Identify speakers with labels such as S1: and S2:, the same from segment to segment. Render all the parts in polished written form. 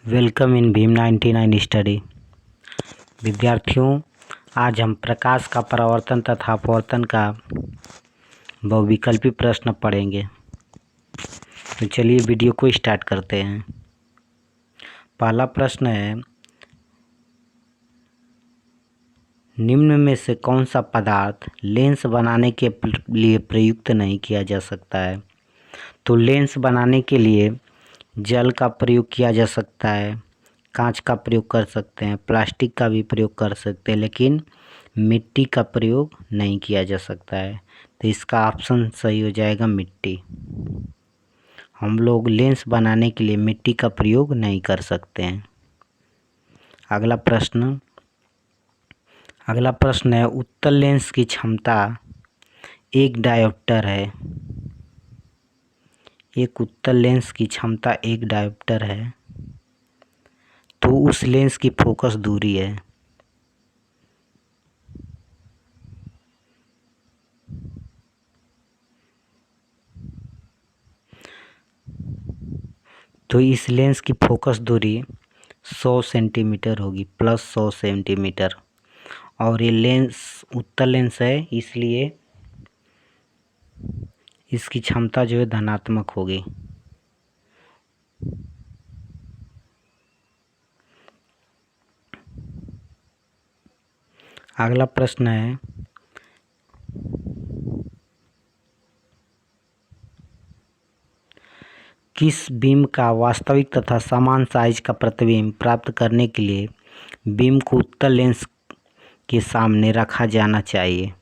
S1: Welcome in Bhim 99 study. विद्यार्थियों, आज हम प्रकाश का परावर्तन तथा अपवर्तन का बहुविकल्पी प्रश्न पढ़ेंगे। तो चलिए वीडियो को स्टार्ट करते हैं। पहला प्रश्न है, निम्न में से कौन सा पदार्थ लेंस बनाने के लिए प्रयुक्त नहीं किया जा सकता है? तो लेंस बनाने के लिए जल का प्रयोग किया जा सकता है, कांच का प्रयोग कर सकते हैं, प्लास्टिक का भी प्रयोग कर सकते हैं, लेकिन मिट्टी का प्रयोग नहीं किया जा सकता है। तो इसका ऑप्शन सही हो जाएगा मिट्टी। हम लोग लेंस बनाने के लिए मिट्टी का प्रयोग नहीं कर सकते हैं। अगला प्रश्न है, उत्तल लेंस की क्षमता एक डायोप्टर है। एक उत्तल लेंस की क्षमता एक डायोप्टर है, तो उस लेंस की फोकस दूरी है। तो इस लेंस की फोकस दूरी 100 सेंटीमीटर होगी, प्लस 100 सेंटीमीटर। और ये लेंस उत्तल लेंस है, इसलिए इसकी क्षमता जो है धनात्मक होगी। अगला प्रश्न है, किस बीम का वास्तविक तथा समान साइज का प्रतिबिंब प्राप्त करने के लिए बीम को उत्तल लेंस के सामने रखा जाना चाहिए?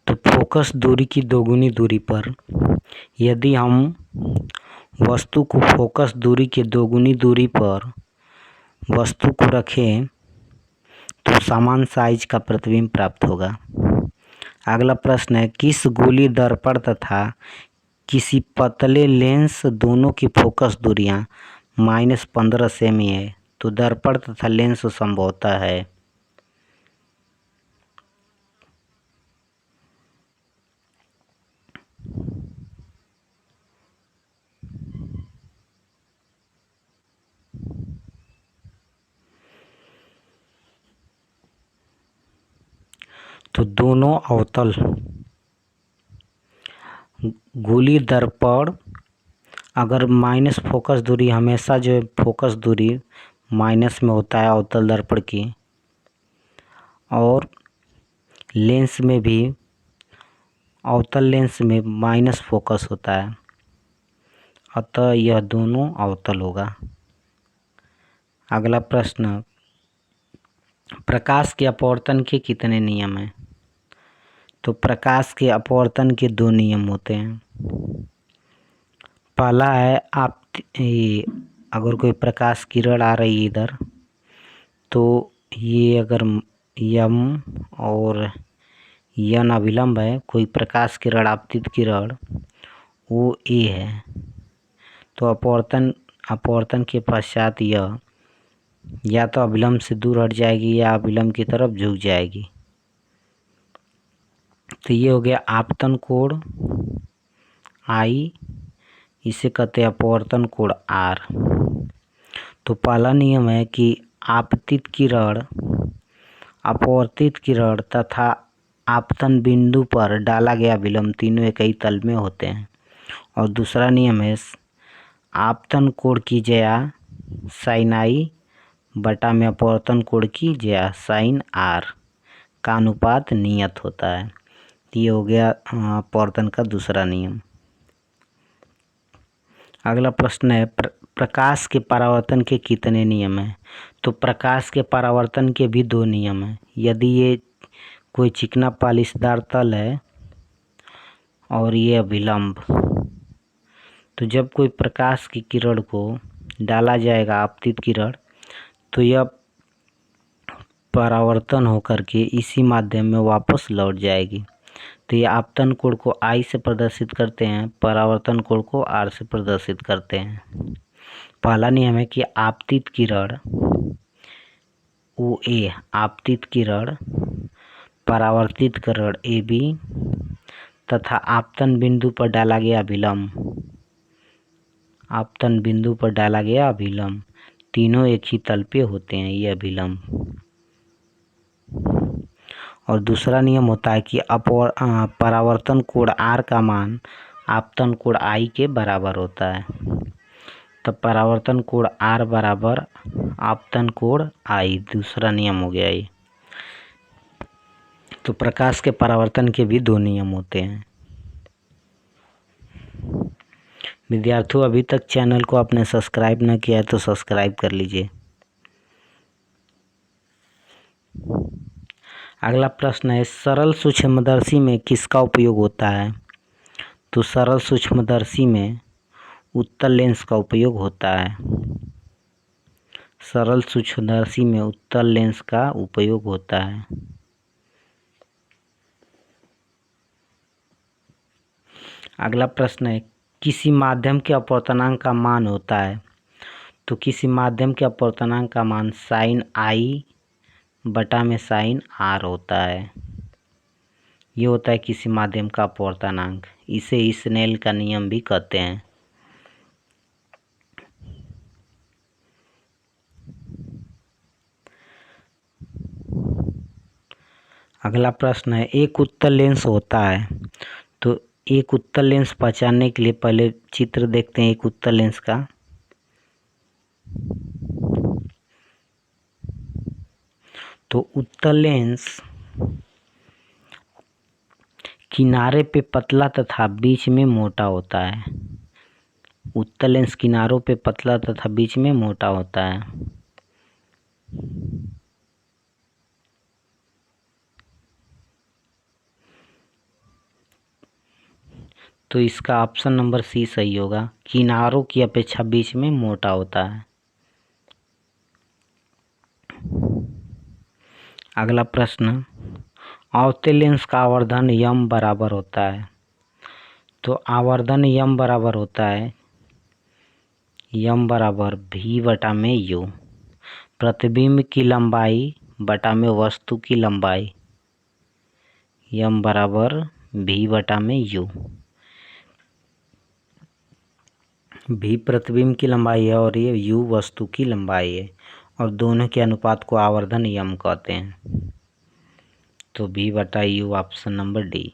S1: तो फोकस दूरी की दोगुनी दूरी पर यदि हम वस्तु को फोकस दूरी के दोगुनी दूरी पर वस्तु को रखें तो समान साइज का प्रतिबिंब प्राप्त होगा। अगला प्रश्न है, किस गोलीय दर्पण तथा किसी पतले लेंस दोनों की फोकस दूरियां -15 सेमी है? तो दर्पण तथा लेंस संभवतः है। तो दोनों अवतल गोलीय दर्पण अगर माइनस फोकस दूरी, हमेशा जो है फोकस दूरी माइनस में होता है अवतल दर्पण की, और लेंस में भी अवतल लेंस में माइनस फोकस होता है, अतः यह दोनों अवतल होगा। अगला प्रश्न, प्रकाश के अपवर्तन के कितने नियम हैं? तो प्रकाश के अपवर्तन के 2 नियम होते हैं। पहला है, अगर कोई प्रकाश किरण आ रही है इधर, तो ये अगर यम और यन अभिलंब है, कोई प्रकाश किरण आपतित किरण, वो ए है, तो अपवर्तन के पश्चात यह या तो अभिलंब से दूर हट जाएगी या अभिलंब की तरफ झुक जाएगी। तो ये हो गया आपतन कोण आई, इसे कहते हैं अपवर्तन कोण आर। तो पहला नियम है कि आपतित किरण, अपवर्तित किरण तथा आपतन बिंदु पर डाला गया विलंब तीनों एक ही तल में होते हैं। और दूसरा नियम है, आपतन कोण की ज्या साइन आई बटा में अपवर्तन कोण की ज्या साइन आर का अनुपात नियत होता है। ये हो गया अपवर्तन का दूसरा नियम। अगला प्रश्न है, प्रकाश के परावर्तन के कितने नियम हैं? तो प्रकाश के परावर्तन के भी 2 नियम हैं। यदि ये कोई चिकना पालिशदार तल है और ये अभिलंब, तो जब कोई प्रकाश की किरण को डाला जाएगा आपतित किरण, तो यह परावर्तन होकर के इसी माध्यम में वापस लौट जाएगी। तो ये आपतन कोण को आई से प्रदर्शित करते हैं, परावर्तन कोण को आर से प्रदर्शित करते हैं। पहला नियम है कि आपतित किरण OA, आपतित किरण, परावर्तित किरण AB तथा आपतन बिंदु पर डाला गया अभिलंब तीनों एक ही तल पे होते हैं, ये अभिलंब। और दूसरा नियम होता है कि परावर्तन कोण R का मान आपतन कोण I के बराबर होता है। तो परावर्तन कोण R बराबर आपतन कोण I, दूसरा नियम हो गया ये। तो प्रकाश के परावर्तन के भी दो नियम होते हैं। विद्यार्थियों, अभी तक चैनल को आपने सब्सक्राइब न किया है तो सब्सक्राइब कर लीजिए। अगला प्रश्न है, सरल सूक्ष्मदर्शी में किसका उपयोग होता है? तो सरल सूक्ष्मदर्शी में उत्तल लेंस का उपयोग होता है। सरल सूक्ष्मदर्शी में उत्तल लेंस का उपयोग होता है। अगला प्रश्न है, किसी माध्यम के अपवर्तनांक का मान होता है? तो किसी माध्यम के अपवर्तनांक का मान sin I बटा में sin R होता है। ये होता है किसी माध्यम का अपवर्तनांक। इसे स्नेल का नियम भी कहते हैं। अगला प्रश्न है, एक उत्तल लेंस होता है। तो एक उत्तल लेंस पहचानने के लिए पहले चित्र देखते हैं एक उत्तल लेंस का। तो उत्तल लेंस किनारे पे पतला तथा बीच में मोटा होता है। उत्तल लेंस किनारों पे पतला तथा बीच में मोटा होता है। तो इसका ऑप्शन नंबर C सही होगा, किनारों की अपेक्षा बीच में मोटा होता है। अगला प्रश्न, अवतल लेंस का आवर्धन यम बराबर होता है। तो आवर्धन यम बराबर होता है यम बराबर V बटा में U, प्रतिबिंब की लंबाई बटा में वस्तु की लंबाई। यम बराबर V बटा में U। V प्रतिबिंब की लंबाई है और ये U वस्तु की लंबाई है, और दोनों के अनुपात को आवर्धन यम कहते हैं। तो V बटा U, ऑप्शन नंबर D।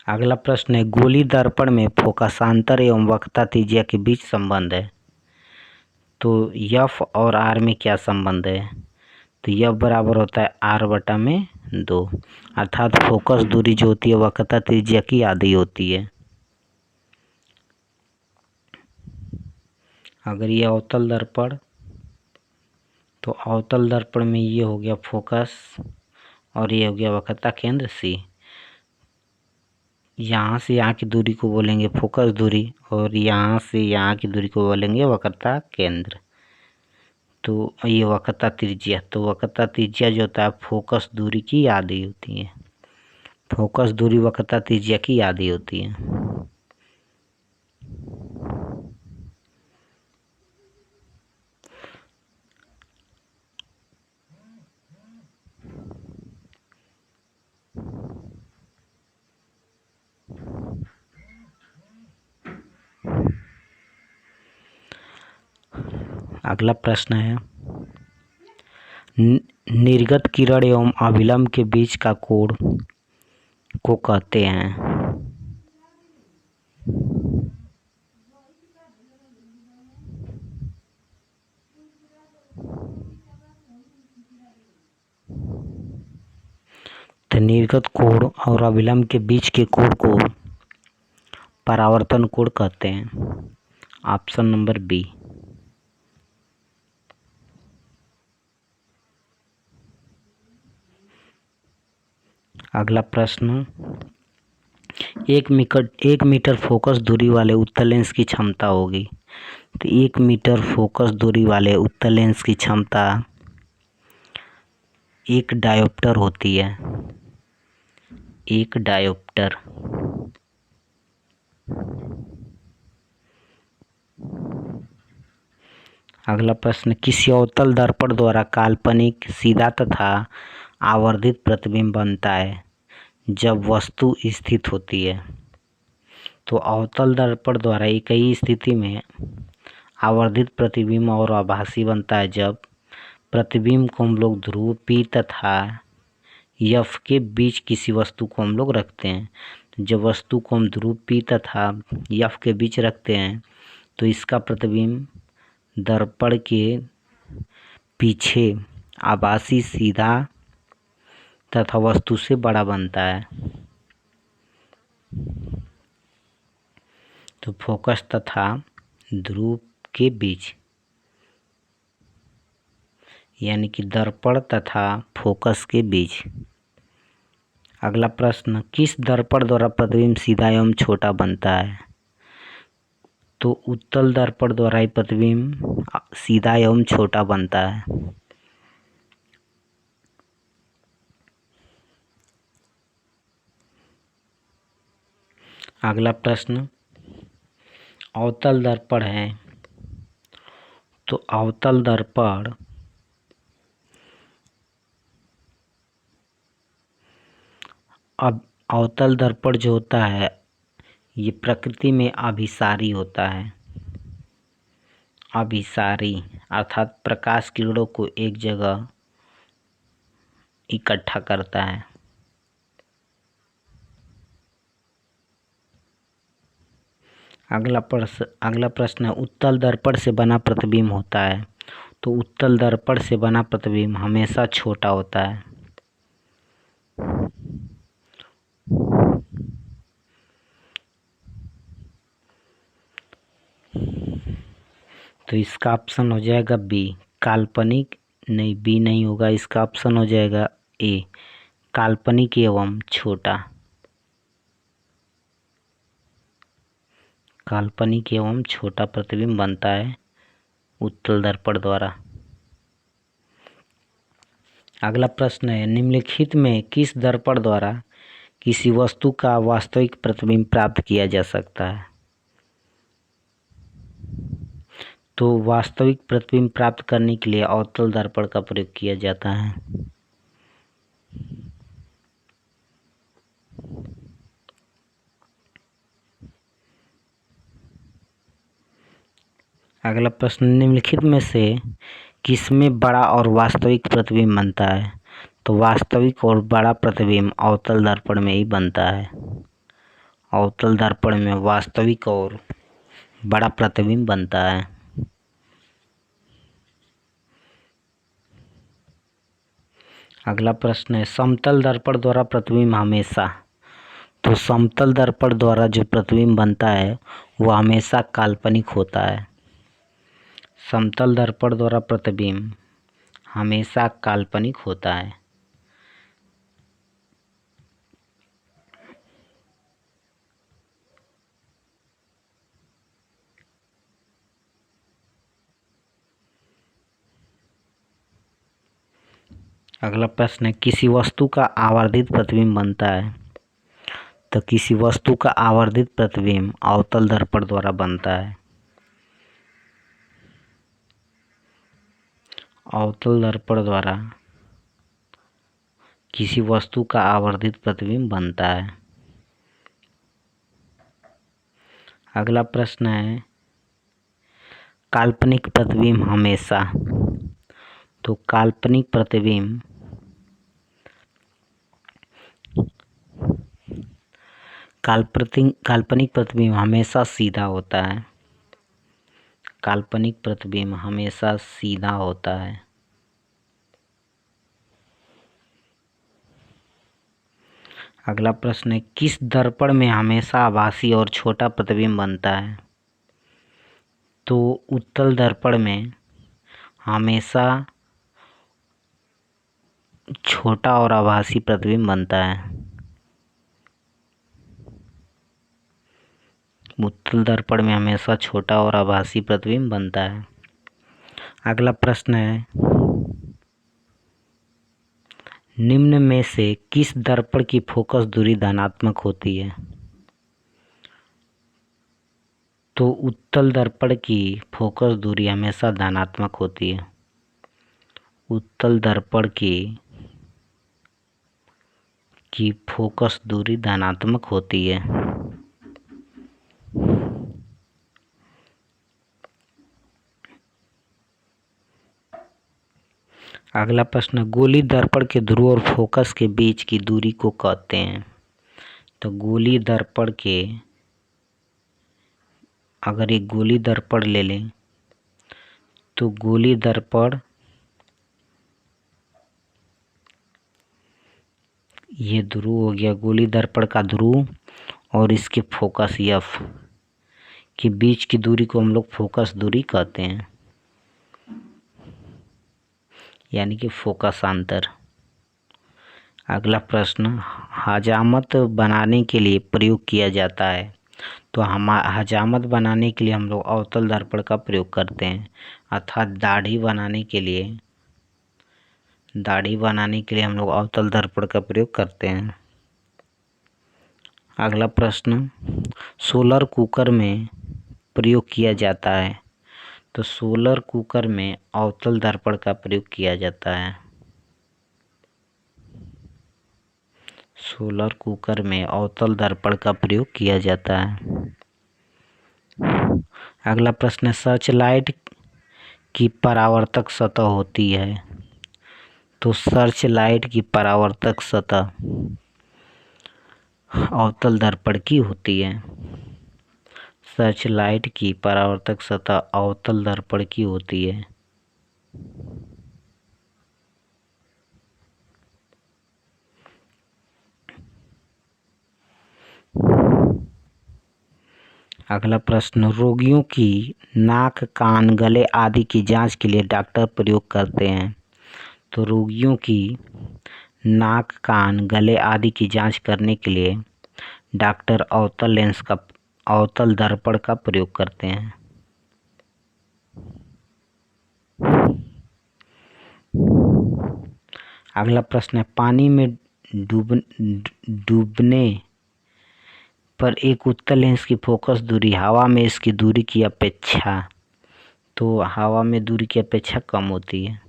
S1: अगला प्रश्न है, गोली दर्पण में फोकसांतर एवं वक्रता त्रिज्या के बीच संबंध है। तो F और R में क्या संबंध है? तो F बराबर होता है R बटा में 2, अर्थात फोकस दूरी जो होती है वक्रता त्रिज्या की आधी होती है। अगर ये अवतल दर्पण, तो अवतल दर्पण में ये हो गया फोकस और ये हो गया वक्रता केंद्र C। यहाँ से यहाँ की दूरी को बोलेंगे फोकस दूरी, और यहाँ से यहाँ की दूरी को बोलेंगे वक्रता केंद्र। तो ये वक्रता त्रिज्या, तो वक्रता त्रिज्या जो होता है फोकस दूरी की आधी होती है। फोकस दूरी वक्रता त्रिज्या की आधी होती है। अगला प्रश्न है, निर्गत किरण एवं अभिलंब के बीच का कोण को कहते हैं। तो निर्गत कोण और अभिलंब के बीच के कोण को परावर्तन कोण कहते हैं। Option number B। अगला प्रश्न, 1 मीटर फोकस दूरी वाले उत्तल लेंस की क्षमता होगी। तो 1 मीटर फोकस दूरी वाले उत्तल लेंस की क्षमता 1 डायोप्टर होती है। 1 डायोप्टर। अगला प्रश्न, किसी अवतल दर्पण द्वारा काल्पनिक सीधा तथा आवर्धित प्रतिबिंब बनता है जब वस्तु स्थित होती है। तो अवतल दर्पण द्वारा एक ही स्थिति में आवर्धित प्रतिबिंब और आभासी बनता है जब प्रतिबिंब को हम लोग ध्रुव पी तथा यफ के बीच किसी वस्तु को हम लोग रखते हैं। तो जब वस्तु को हम ध्रुव पी तथा यफ के बीच रखते हैं तो इसका प्रतिबिंब दर्पण के पीछे आभासी सीधा तथा वस्तु से बड़ा बनता है। तो फोकस तथा ध्रुव के बीच, यानी कि दर्पण तथा फोकस के बीच। अगला प्रश्न, किस दर्पण द्वारा प्रतिबिंब सीधा एवं छोटा बनता है। तो उत्तल दर्पण द्वारा ही प्रतिबिंब सीधा एवं छोटा बनता है। अगला प्रश्न, अवतल दर्पण है तो अवतल दर्पण अवतल दर्पण जो होता है ये प्रकृति में अभिसारी होता है। अभिसारी अर्थात प्रकाश किरणों को एक जगह इकट्ठा करता है। अगला प्रश्न है, उत्तल दर्पण से बना प्रतिबिंब होता है तो उत्तल दर्पण से बना प्रतिबिंब हमेशा छोटा होता है। तो इसका ऑप्शन हो जाएगा बी, काल्पनिक। नहीं, बी नहीं होगा, इसका ऑप्शन हो जाएगा ए, काल्पनिक एवं छोटा। काल्पनिक एवं छोटा प्रतिबिंब बनता है उत्तल दर्पण द्वारा। अगला प्रश्न है, निम्नलिखित में किस दर्पण द्वारा किसी वस्तु का वास्तविक प्रतिबिंब प्राप्त किया जा सकता है। तो वास्तविक प्रतिबिंब प्राप्त करने के लिए अवतल दर्पण का प्रयोग किया जाता है। अगला प्रश्न, निम्नलिखित में से किसमें बड़ा और वास्तविक प्रतिबिंब बनता है। तो वास्तविक और बड़ा प्रतिबिंब अवतल दर्पण में ही बनता है। अवतल दर्पण में वास्तविक और बड़ा प्रतिबिंब बनता है। अगला प्रश्न है, समतल दर्पण द्वारा प्रतिबिंब हमेशा। तो समतल दर्पण द्वारा जो प्रतिबिंब बनता है वह हमेशा काल्पनिक होता है। समतल दर्पण द्वारा प्रतिबिंब हमेशा काल्पनिक होता है। अगला प्रश्न है, किसी वस्तु का आवर्धित प्रतिबिंब बनता है। तो किसी वस्तु का आवर्धित प्रतिबिंब अवतल दर्पण द्वारा बनता है। अवतल दर्पण द्वारा किसी वस्तु का आवर्धित प्रतिबिंब बनता है। अगला प्रश्न है, काल्पनिक प्रतिबिंब हमेशा। तो काल्पनिक प्रतिबिंब काल्पनिक प्रतिबिंब हमेशा सीधा होता है। काल्पनिक प्रतिबिंब हमेशा सीधा होता है। अगला प्रश्न है, किस दर्पण में हमेशा आभासी और छोटा प्रतिबिंब बनता है। तो उत्तल दर्पण में हमेशा छोटा और आभासी प्रतिबिंब बनता है। उत्तल दर्पण में हमेशा छोटा और आभासी प्रतिबिंब बनता है। अगला प्रश्न है, निम्न में से किस दर्पण की फोकस दूरी धनात्मक होती है। तो उत्तल दर्पण की फोकस दूरी हमेशा धनात्मक होती है। उत्तल दर्पण की फोकस दूरी धनात्मक होती है। अगला प्रश्न, गोली दर्पण के ध्रुव और फोकस के बीच की दूरी को कहते हैं। तो गोली दर्पण के, अगर एक गोली दर्पण ले लें तो गोली दर्पण, ये ध्रुव हो गया गोली दर्पण का ध्रुव और इसके फोकस एफ के बीच की दूरी को हम लोग फोकस दूरी कहते हैं, यानी कि फोकसांतर। अगला प्रश्न, हजामत बनाने के लिए प्रयोग किया जाता है। तो हम हजामत बनाने के लिए हम लोग अवतल दर्पण का प्रयोग करते हैं, अर्थात दाढ़ी बनाने के लिए हम लोग अवतल दर्पण का प्रयोग करते हैं। अगला प्रश्न, सोलर कुकर में प्रयोग किया जाता है। तो सोलर कुकर में अवतल दर्पण का प्रयोग किया जाता है। सोलर कुकर में अवतल दर्पण का प्रयोग किया जाता है। अगला प्रश्न, सर्च लाइट की परावर्तक सतह होती है। तो सर्च लाइट की परावर्तक सतह अवतल दर्पण की होती है। सर्च लाइट की परावर्तक सतह अवतल दर्पण की होती है। अगला प्रश्न, रोगियों की नाक, कान, गले आदि की जांच के लिए डॉक्टर प्रयोग करते हैं। तो रोगियों की नाक, कान, गले आदि की जांच करने के लिए डॉक्टर अवतल दर्पण का प्रयोग करते हैं। अगला प्रश्न है, पानी में डूबने पर एक उत्तल लेंस की फोकस दूरी हवा में इसकी दूरी की अपेक्षा, तो हवा में दूरी की अपेक्षा कम होती है।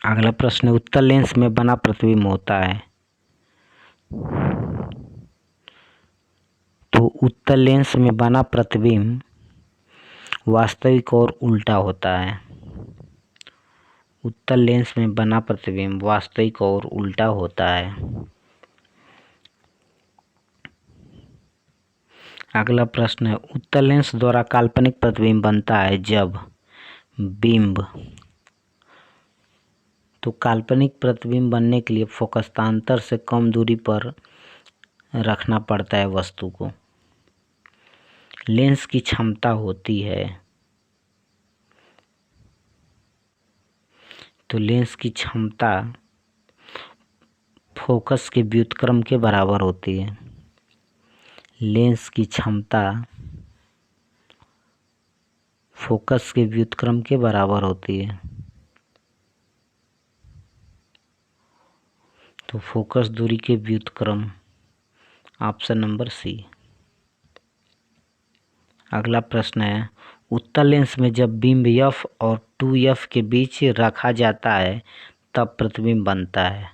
S1: अगला प्रश्न, उत्तल लेंस में बना प्रतिबिंब होता है। तो उत्तल लेंस में बना प्रतिबिंब वास्तविक और उल्टा होता है। उत्तल लेंस में बना प्रतिबिंब वास्तविक और उल्टा होता है। अगला प्रश्न है, उत्तल लेंस द्वारा काल्पनिक प्रतिबिंब बनता है जब बिंब, तो काल्पनिक प्रतिबिंब बनने के लिए फोकसांतर से कम दूरी पर रखना पड़ता है वस्तु को। लेंस की क्षमता होती है, तो लेंस की क्षमता फोकस के व्युत्क्रम के बराबर होती है। लेंस की क्षमता फोकस के व्युत्क्रम के बराबर होती है। तो फोकस दूरी के व्युत्क्रम, ऑप्शन नंबर सी। अगला प्रश्न है, उत्तल लेंस में जब बिंब एफ और 2f के बीच रखा जाता है तब प्रतिबिंब बनता है।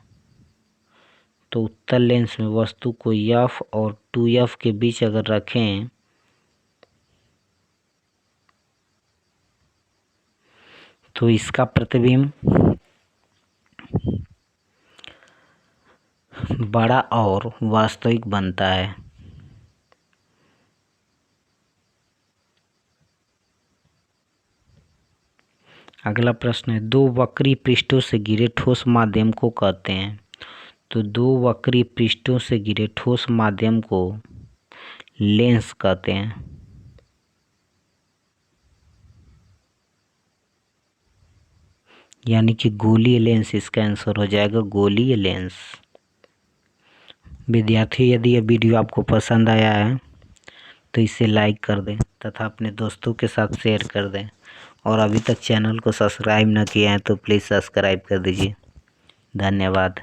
S1: तो उत्तल लेंस में वस्तु को f और 2f के बीच अगर रखें तो इसका प्रतिबिंब बड़ा और वास्तविक बनता है। अगला प्रश्न है, दो वक्री पृष्ठों से घिरे ठोस माध्यम को कहते हैं। तो दो वक्री पृष्ठों से घिरे ठोस माध्यम को लेंस कहते हैं। यानी कि गोलीय लेंस इसका आंसर हो जाएगा, गोलीय लेंस। विद्यार्थी, यदि यह वीडियो आपको पसंद आया है तो इसे लाइक कर दें तथा अपने दोस्तों के साथ शेयर कर दें, और अभी तक चैनल को सब्सक्राइब न किए हैं तो प्लीज़ सब्सक्राइब कर दीजिए। धन्यवाद।